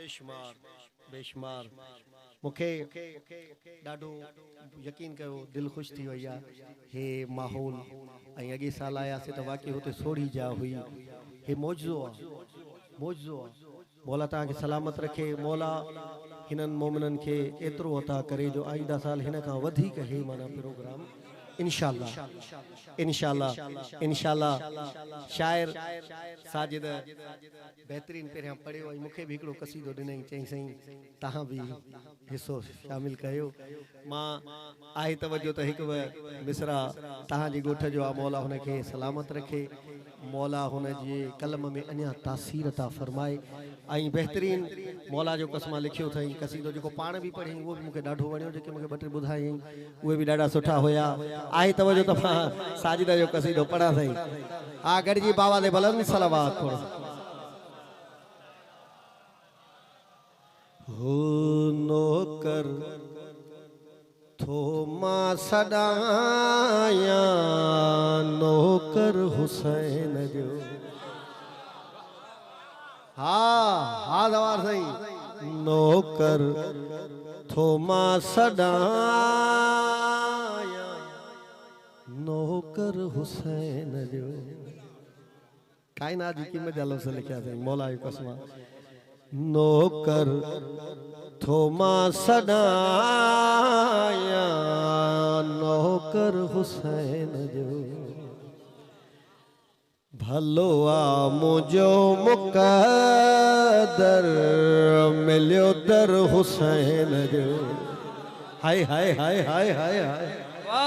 बेशुमार बेशुमार मुखे ॾाढो यकीन कयो दिल खुश थी वई आहे हे माहौल ऐं अॻे साल आयासीं त वाक़ई हुते सोढ़ी जा हुई हे मौजो मौला तव्हांखे सलामत रखे मौला हिननि मोमिननि खे एतिरो अता करे जो आईंदा साल हिन खां वधीक हे माना प्रोग्राम इंशाअल्लाह इंशाअल्लाह इंशाअल्लाह शायर साजिद बेहतरीन पहिरियां पढ़ियो ऐं मूंखे बि हिकिड़ो कसीदो ॾिनई चई साईं तव्हां बि हिसो शामिल कयो मां आहे तवजो त हिकु मिसरा तव्हांजी ॻोठ जो आहे मौला हुनखे सलामत रखे मौला हुन जे कलम में अञा तासीर था फरमाए ऐं बहितरीन मौला जो कसमा लिखियो अथई कसीदो जेको पाण बि पढ़ी उहो बि मूंखे ॾाढो वणियो जेके मूंखे ॿ टे ॿुधायई उहे बि ॾाढा सुठा हुया आहे तवजो त मां साजिदा जो कसीदो पढ़ा अथई हा गॾिजी बाबा दे बुलंद सलावत पढ़ो हो नौकर थोमा सदाया नौकर हुसैन जो हाँ दवार सही नौकर थोमा सदाया नौकर हुसैन जो कायनात जी कीमत जालो से लिखा था मौला की कसम नौकर थोमा सदाया नौकर हुसैन जो भलो आ मुझो मुकद्दर मिलियो दर हुसैन जो हाय हाय हाय हाय हाय हाय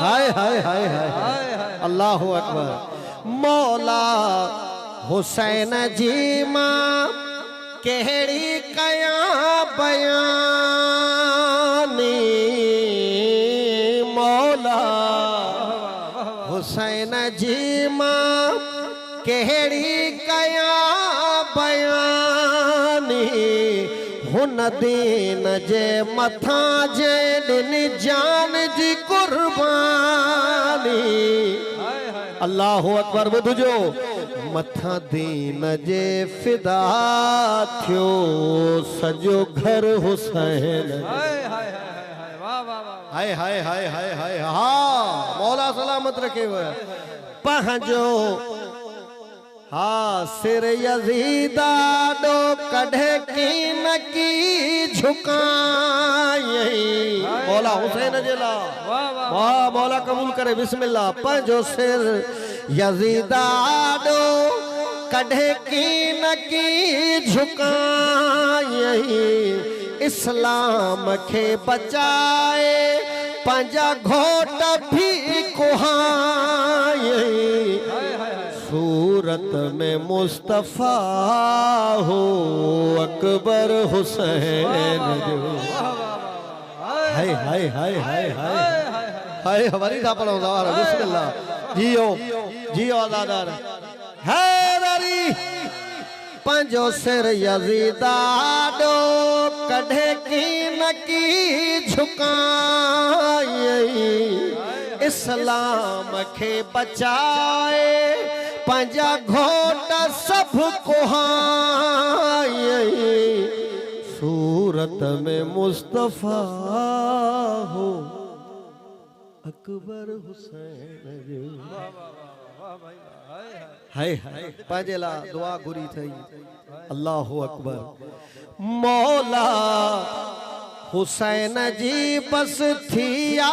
हाय हाय हाय हाय अल्लाहु अकबर मौला हुसैन जी मां केड़ी कया बयानी मौला हुसैन जी मां केड़ी कया बयानी हुन दीन जे मथा जे दिन जान जी कुर्बानी अल्लाहु अकबर बुझो मथा दीन जे फिदा थियो सजो घर हुसैन हाय हाय हाय हाय हाय हाँ मौला सलामत रखे पंहिंजो हाँ सिर यजीदा दो कढ़े की नकी झुकाई मौला हुसैन जेला वाह मौला कबूल करे बिस्मिल्लाह पंहिंजो सिर यजीदा दो कढ़े की नकी झुकाई इस्लाम के बचाए पंहिंजा घोट भी कुहाई सूरत में मुस्तफा हो अकबर हुसैन जो हाय हाय हाय हाय हाय हाय हमारी था पढ़ो सवार बिस्मिल्लाह जियो जियो आजादार हैदरी पंजो सिर यजीदा दो कढ़े की नकी झुकाई इस्लाम के बचाए पंजा घोट सब कुहाई सूरत में मुस्तफा हो अकबर हुसैन जो हाय हाय पाजेला दुआ गुरी थई अल्लाहु अकबर मौला हुसैन जी बस थिया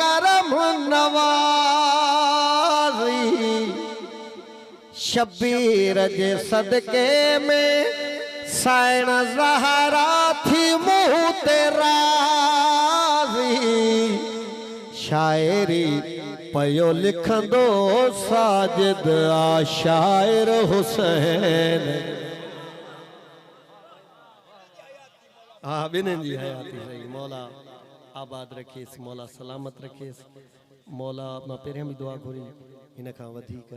करम नवाज़ी शबीर जे सदके में सैन ज़हरा थी मुँह तेरा शायरी पयो लिखंदो साजिद आ शायर हुसैन हाँ बिन्हिनि जी हयाती सही मौला आबाद रखेस मौला सलामत रखेस मौला मां पहिरियां बि दुआ घुरी हिन खां वधीक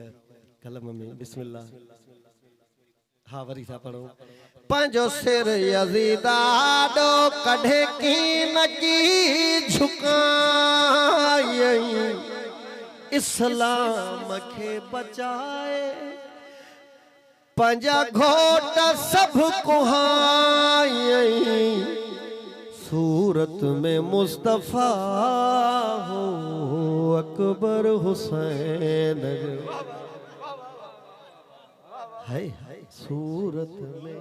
कलम में बिस्मिल्लाह हाँ वरी था पढ़ो पंजो सिर यजीदा दो कढ़े की नकी झुकाई इस्लाम के बचाए पंजा घोट सब कुहाई सूरत में मुस्तफ़ा हो अकबर हुसैन जो है सूरत में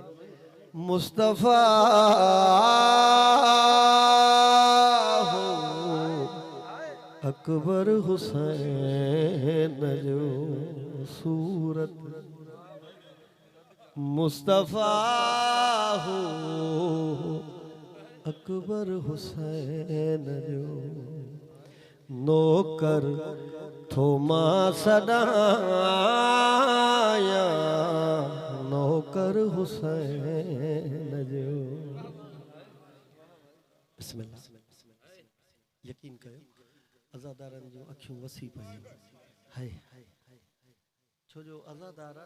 मुस्तफ़ा हो अकबर हुसैन जो सूरत मुस्तफ़ा हो अकबर हुसैन जो नौकर थोमा सदाया नौकर हुसैन जो बिस्मिल्लाह यकीन कयो अज़ादारनि जूं अखियूं वसी पयूं हाय छो जो अज़ादार